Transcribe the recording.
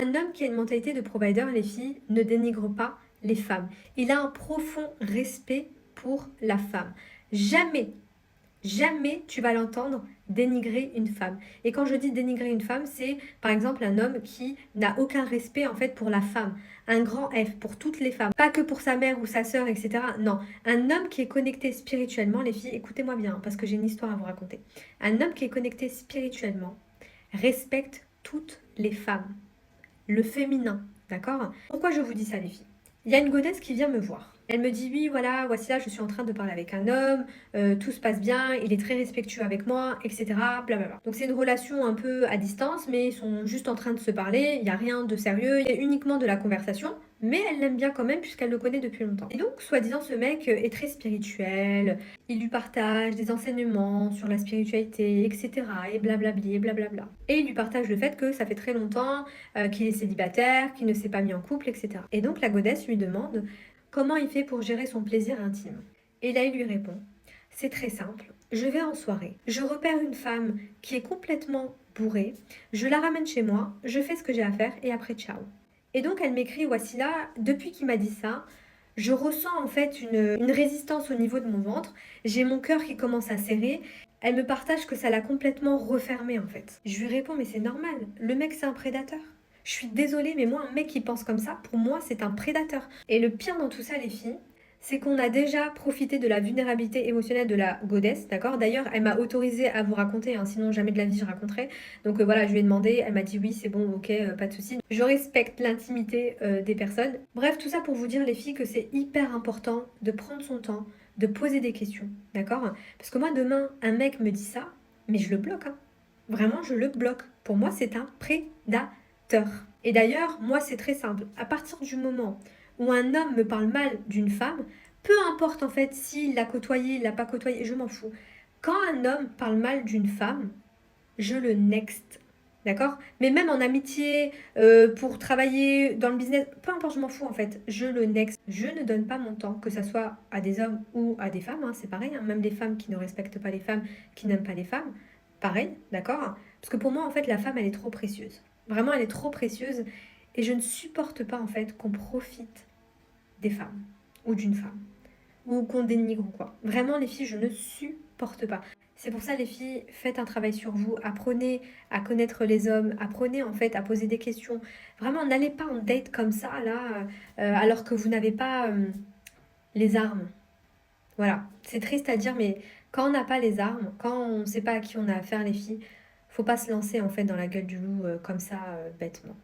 Un homme qui a une mentalité de provider, les filles, ne dénigre pas les femmes. Il a un profond respect pour la femme. Jamais, jamais tu vas l'entendre dénigrer une femme. Et quand je dis dénigrer une femme, c'est par exemple un homme qui n'a aucun respect en fait pour la femme. Un grand F pour toutes les femmes. Pas que pour sa mère ou sa sœur, etc. Non. Un homme qui est connecté spirituellement, les filles, écoutez-moi bien, parce que j'ai une histoire à vous raconter. Un homme qui est connecté spirituellement respecte toutes les femmes, le féminin, d'accord? Pourquoi je vous dis ça, les filles? Il y a une godesse qui vient me voir. Elle me dit, oui, voilà, voici là, je suis en train de parler avec un homme, tout se passe bien, il est très respectueux avec moi, etc. Blablabla. Donc c'est une relation un peu à distance, mais ils sont juste en train de se parler, il n'y a rien de sérieux, il y a uniquement de la conversation, mais elle l'aime bien quand même puisqu'elle le connaît depuis longtemps. Et donc, soi-disant, ce mec est très spirituel, il lui partage des enseignements sur la spiritualité, etc. et blablabli, et blablabla. Et il lui partage le fait que ça fait très longtemps qu'il est célibataire, qu'il ne s'est pas mis en couple, etc. Et donc la godesse lui demande comment il fait pour gérer son plaisir intime. Et là il lui répond, c'est très simple, je vais en soirée, je repère une femme qui est complètement bourrée, je la ramène chez moi, je fais ce que j'ai à faire et après ciao. Et donc elle m'écrit, voici là, depuis qu'il m'a dit ça, je ressens en fait une résistance au niveau de mon ventre, j'ai mon cœur qui commence à serrer. Elle me partage que ça l'a complètement refermé en fait. Je lui réponds, mais c'est normal, le mec c'est un prédateur. Je suis désolée, mais moi, un mec qui pense comme ça, pour moi, c'est un prédateur. Et le pire dans tout ça, les filles, c'est qu'on a déjà profité de la vulnérabilité émotionnelle de la godesse, d'accord? D'ailleurs, elle m'a autorisée à vous raconter, hein, sinon jamais de la vie je raconterai. Donc voilà, je lui ai demandé, elle m'a dit oui, c'est bon, ok, pas de souci. Je respecte l'intimité des personnes. Bref, tout ça pour vous dire, les filles, que c'est hyper important de prendre son temps, de poser des questions, d'accord? Parce que moi, demain, un mec me dit ça, mais je le bloque, hein. Vraiment, je le bloque. Pour moi, c'est un prédateur. Et d'ailleurs, moi, c'est très simple. À partir du moment où un homme me parle mal d'une femme, peu importe en fait s'il l'a côtoyée, il l'a pas côtoyée, je m'en fous. Quand un homme parle mal d'une femme, je le next. D'accord? Mais même en amitié, pour travailler dans le business, peu importe, je m'en fous en fait. Je le next. Je ne donne pas mon temps, que ce soit à des hommes ou à des femmes, hein, c'est pareil. Hein, même des femmes qui ne respectent pas les femmes, qui n'aiment pas les femmes, pareil, d'accord? Parce que pour moi, en fait, la femme, elle est trop précieuse. Vraiment, elle est trop précieuse. Et je ne supporte pas en fait qu'on profite des femmes ou d'une femme ou qu'on dénigre ou quoi. Vraiment, les filles, je ne supporte pas. C'est pour ça, les filles, faites un travail sur vous, apprenez à connaître les hommes, apprenez en fait à poser des questions. Vraiment, n'allez pas en date comme ça, là, alors que vous n'avez pas les armes. Voilà, c'est triste à dire, mais quand on n'a pas les armes, quand on ne sait pas à qui on a affaire, les filles, faut pas se lancer en fait dans la gueule du loup comme ça, bêtement.